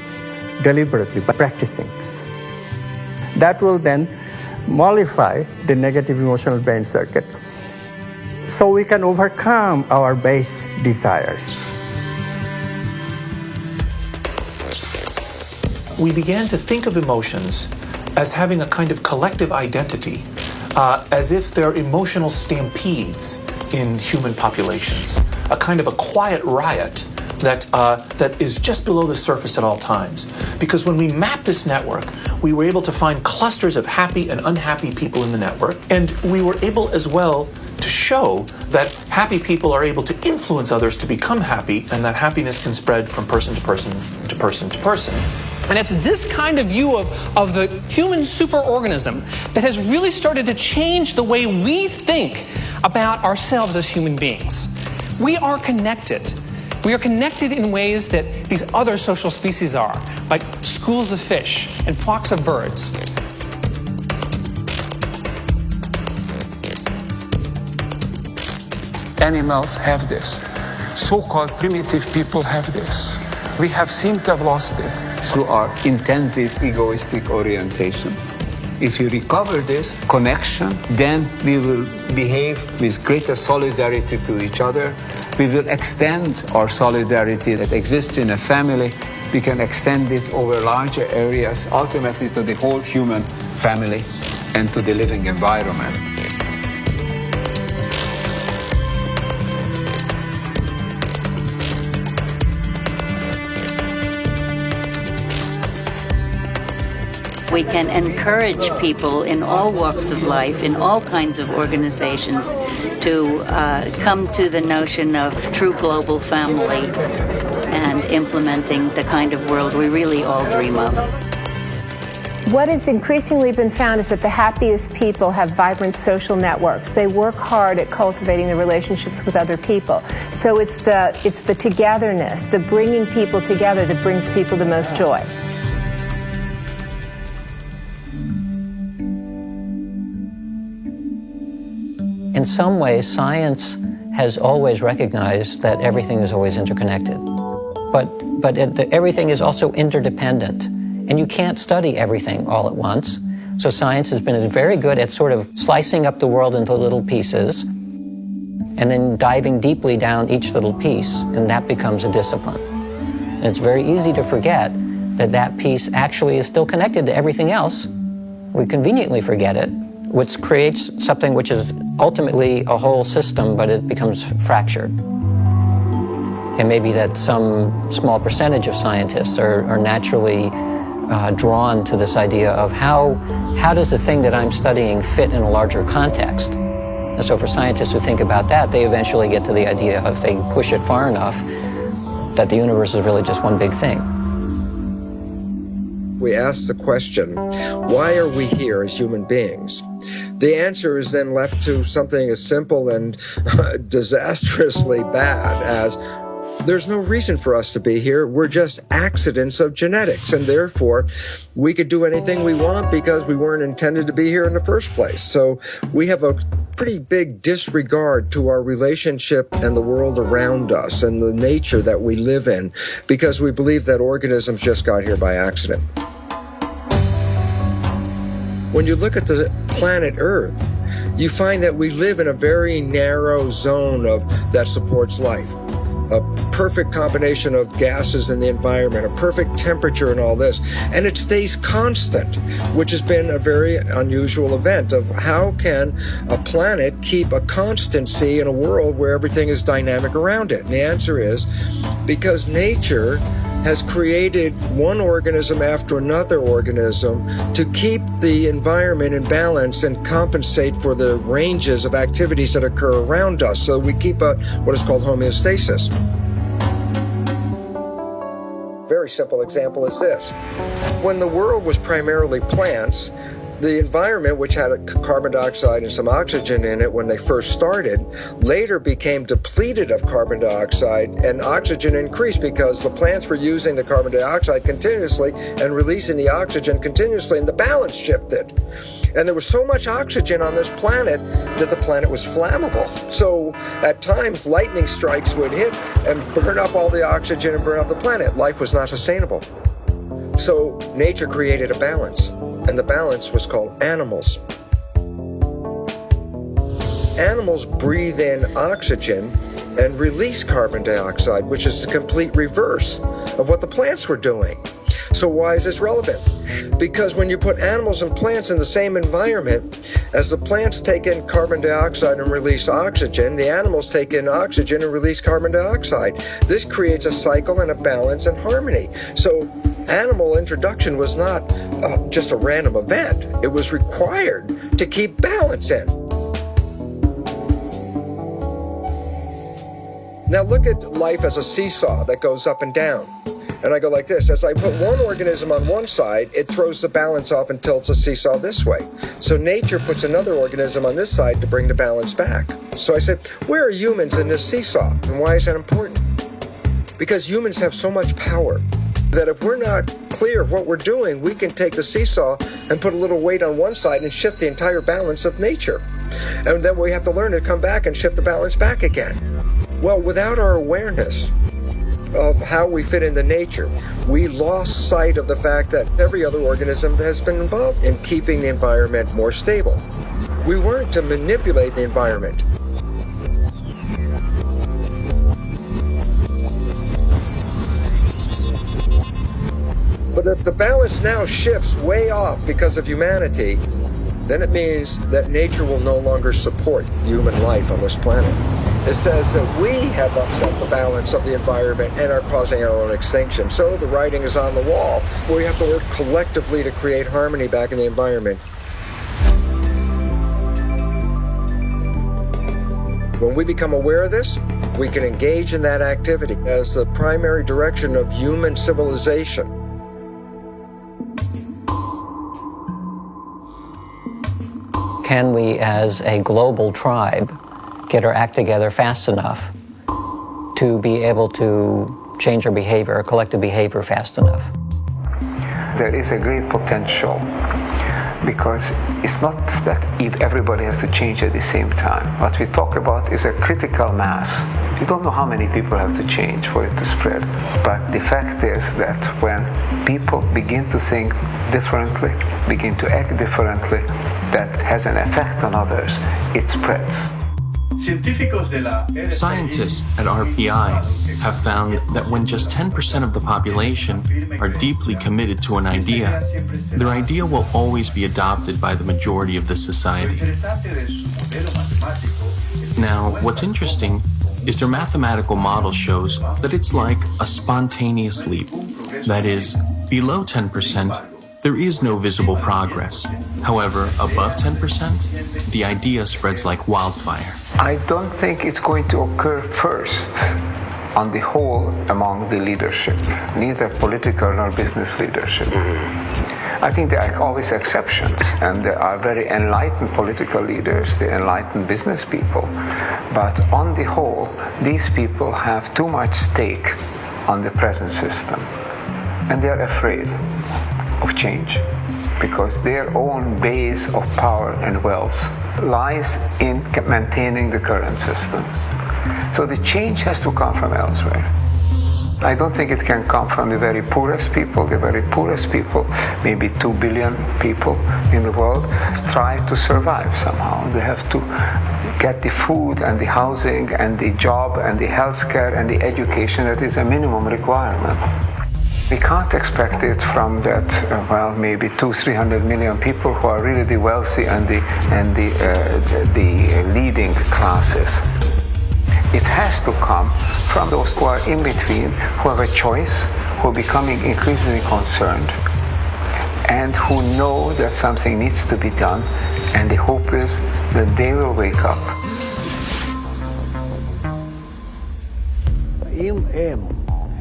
deliberately, by practicing. That will then mollify the negative emotional brain circuit so we can overcome our base desires. We began to think of emotions as having a kind of collective identity, as if they're emotional stampedes in human populations, a kind of a quiet riot that is just below the surface at all times. Because when we mapped this network, we were able to find clusters of happy and unhappy people in the network, and we were able as well to show that happy people are able to influence others to become happy, and that happiness can spread from person to person to person to person. And it's this kind of view of the human superorganism that has really started to change the way we think about ourselves as human beings. We are connected. We are connected in ways that these other social species are, like schools of fish and flocks of birds. Animals have this. So-called primitive people have this. We have seemed to have lost it through our intensive egoistic orientation. If you recover this connection, then we will behave with greater solidarity to each other. We will extend our solidarity that exists in a family. We can extend it over larger areas, ultimately to the whole human family and to the living environment. We can encourage people in all walks of life, in all kinds of organizations, to come to the notion of true global family and implementing the kind of world we really all dream of. What has increasingly been found is that the happiest people have vibrant social networks. They work hard at cultivating the relationships with other people. So it's the togetherness, the bringing people together that brings people the most joy. In some ways, science has always recognized that everything is always interconnected. But everything is also interdependent. And you can't study everything all at once. So science has been very good at sort of slicing up the world into little pieces and then diving deeply down each little piece, and that becomes a discipline. And it's very easy to forget that that piece actually is still connected to everything else. We conveniently forget it, which creates something which is ultimately a whole system, but it becomes fractured. And maybe that some small percentage of scientists are naturally drawn to this idea of how does the thing that I'm studying fit in a larger context? And so for scientists who think about that, they eventually get to the idea of, if they push it far enough, that the universe is really just one big thing. We ask the question, why are we here as human beings? The answer is then left to something as simple and disastrously bad as, there's no reason for us to be here. We're just accidents of genetics, and therefore we could do anything we want because we weren't intended to be here in the first place. So we have a pretty big disregard to our relationship and the world around us and the nature that we live in, because we believe that organisms just got here by accident. When you look at the planet Earth, you find that we live in a very narrow zone that supports life. A perfect combination of gases in the environment, a perfect temperature and all this, and it stays constant, which has been a very unusual event of how can a planet keep a constancy in a world where everything is dynamic around it? And the answer is because nature has created one organism after another organism to keep the environment in balance and compensate for the ranges of activities that occur around us. So we keep what is called homeostasis. Very simple example is this. When the world was primarily plants, the environment, which had carbon dioxide and some oxygen in it when they first started, later became depleted of carbon dioxide, and oxygen increased because the plants were using the carbon dioxide continuously and releasing the oxygen continuously, and the balance shifted. And there was so much oxygen on this planet that the planet was flammable. So at times, lightning strikes would hit and burn up all the oxygen and burn up the planet. Life was not sustainable. So nature created a balance. And the balance was called animals. Animals breathe in oxygen and release carbon dioxide, which is the complete reverse of what the plants were doing. So why is this relevant? Because when you put animals and plants in the same environment, as the plants take in carbon dioxide and release oxygen, the animals take in oxygen and release carbon dioxide. This creates a cycle and a balance and harmony. So animal introduction was not just a random event. It was required to keep balance in. Now look at life as a seesaw that goes up and down. And I go like this. As I put one organism on one side, it throws the balance off and tilts the seesaw this way. So nature puts another organism on this side to bring the balance back. So I said, where are humans in this seesaw? And why is that important? Because humans have so much power that if we're not clear of what we're doing, we can take the seesaw and put a little weight on one side and shift the entire balance of nature. And then we have to learn to come back and shift the balance back again. Well, without our awareness of how we fit into nature, we lost sight of the fact that every other organism has been involved in keeping the environment more stable. We weren't to manipulate the environment. But if the balance now shifts way off because of humanity, then it means that nature will no longer support human life on this planet. It says that we have upset the balance of the environment and are causing our own extinction. So the writing is on the wall. We have to work collectively to create harmony back in the environment. When we become aware of this, we can engage in that activity as the primary direction of human civilization. can we, as a global tribe, get our act together fast enough to be able to change our behavior, our collective behavior fast enough? There is a great potential, because it's not that if everybody has to change at the same time. What we talk about is a critical mass. You don't know how many people have to change for it to spread. But the fact is that when people begin to think differently, begin to act differently, that has an effect on others, it spreads. Scientists at RPI have found that when just 10% of the population are deeply committed to an idea, their idea will always be adopted by the majority of the society. Now, what's interesting is their mathematical model shows that it's like a spontaneous leap. That is, below 10%, there is no visible progress. However, above 10%, the idea spreads like wildfire. I don't think it's going to occur first on the whole among the leadership, neither political nor business leadership. I think there are always exceptions, and there are very enlightened political leaders, the enlightened business people. But on the whole, these people have too much stake on the present system, and they are afraid of change, because their own base of power and wealth lies in maintaining the current system. So the change has to come from elsewhere. I don't think it can come from the very poorest people. The very poorest people, maybe 2 billion people in the world, try to survive somehow. They have to get the food and the housing and the job and the healthcare and the education that is a minimum requirement. We can't expect it from that, maybe 200-300 million people who are really the wealthy and the leading classes. It has to come from those who are in between, who have a choice, who are becoming increasingly concerned, and who know that something needs to be done, and the hope is that they will wake up.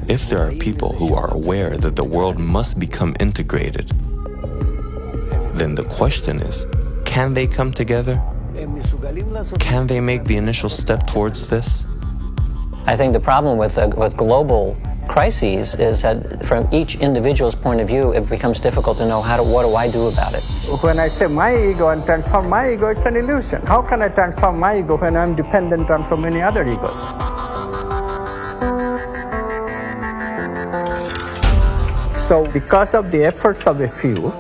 If there are people who are aware that the world must become integrated, then the question is, can they come together? Can they make the initial step towards this? I think the problem with global crises is that from each individual's point of view, it becomes difficult to know what do I do about it. When I say my ego and transform my ego, it's an illusion. How can I transform my ego when I'm dependent on so many other egos? So because of the efforts of a few,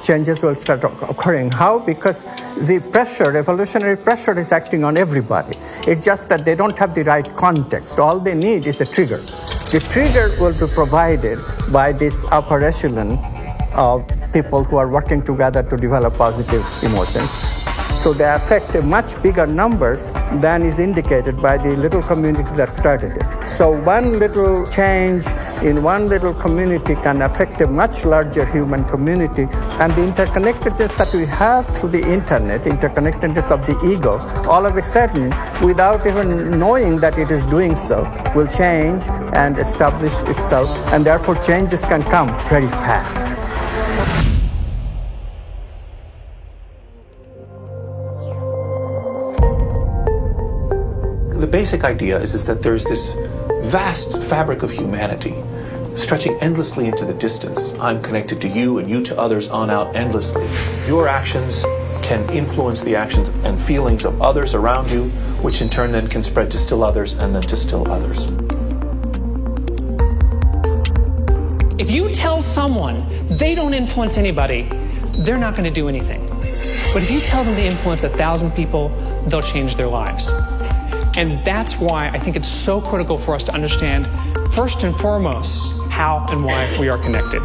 changes will start occurring. How? Because the pressure, evolutionary pressure, is acting on everybody. It's just that they don't have the right context. All they need is a trigger. The trigger will be provided by this upper echelon of people who are working together to develop positive emotions. So they affect a much bigger number than is indicated by the little community that started it. So one little change in one little community can affect a much larger human community. And the interconnectedness that we have through the internet, interconnectedness of the ego, all of a sudden, without even knowing that it is doing so, will change and establish itself. And therefore changes can come very fast. The basic idea is that there's this vast fabric of humanity stretching endlessly into the distance. I'm connected to you and you to others on out endlessly. Your actions can influence the actions and feelings of others around you, which in turn then can spread to still others and then to still others. If you tell someone they don't influence anybody, they're not going to do anything. But if you tell them they influence 1,000 people, they'll change their lives. And that's why I think it's so critical for us to understand, first and foremost, how and why we are connected.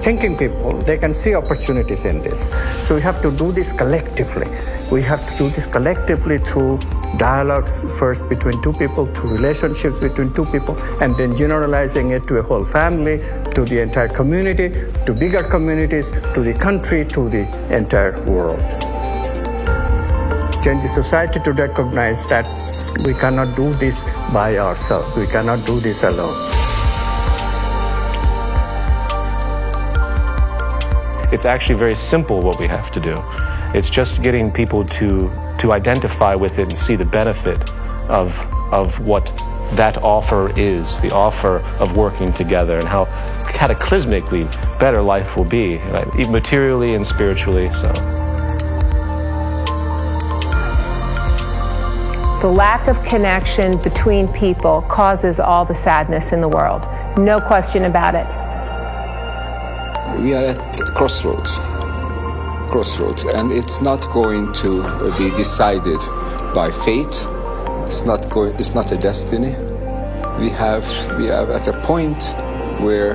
Thinking people, they can see opportunities in this. So we have to do this collectively. We have to do this collectively through dialogues, first between two people, through relationships between two people, and then generalizing it to a whole family, to the entire community, to bigger communities, to the country, to the entire world. Change the society to recognize that we cannot do this by ourselves. We cannot do this alone. it's actually very simple what we have to do. It's just getting people to identify with it and see the benefit of what that offer is, the offer of working together, and how cataclysmically better life will be, right? Materially and spiritually. So. The lack of connection between people causes all the sadness in the world. No question about it. We are at crossroads, and it's not going to be decided by fate. It's not a destiny. We are at a point where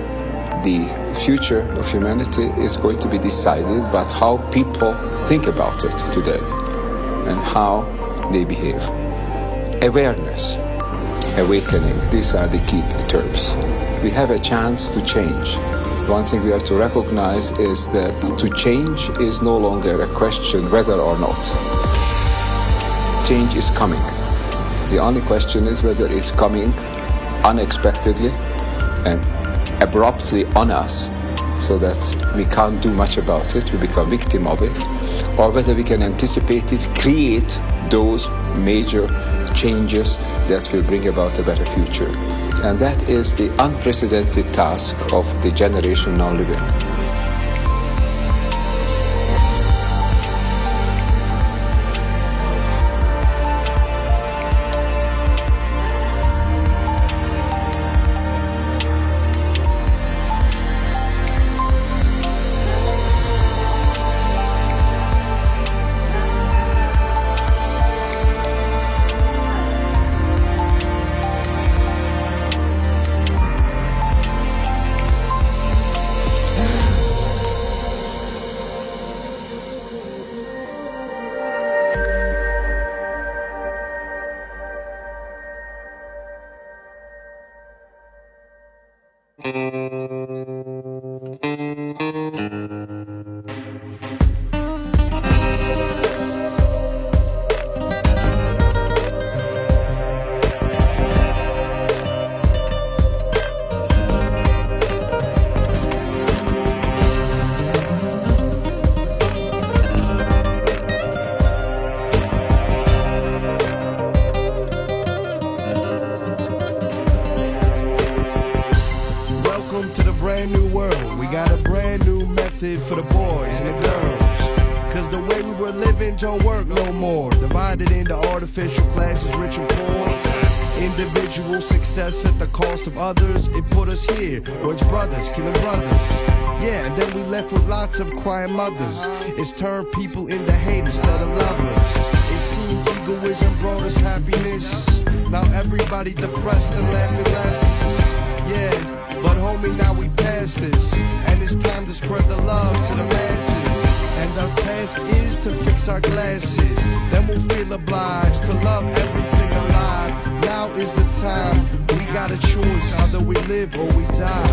the future of humanity is going to be decided by how people think about it today and how they behave. Awareness, awakening, these are the key terms. We have a chance to change. One thing we have to recognize is that to change is no longer a question whether or not. Change is coming. The only question is whether it's coming unexpectedly and abruptly on us so that we can't do much about it, we become victim of it, or whether we can anticipate it, create those major changes that will bring about a better future. And that is the unprecedented task of the generation now living. For the boys and the girls, cause the way we were living don't work no more. Divided into artificial classes, rich and poor. Individual success at the cost of others. It put us here, where it's brothers killing brothers. Yeah, and then we left with lots of crying mothers. It's turned people into haters instead of lovers. It seemed egoism brought us happiness. Now everybody depressed and laughing less. Yeah. But homie, now we past this, and it's time to spread the love to the masses. And our task is to fix our glasses, then we'll feel obliged to love everything alive. Now is the time, we got a choice, either we live or we die.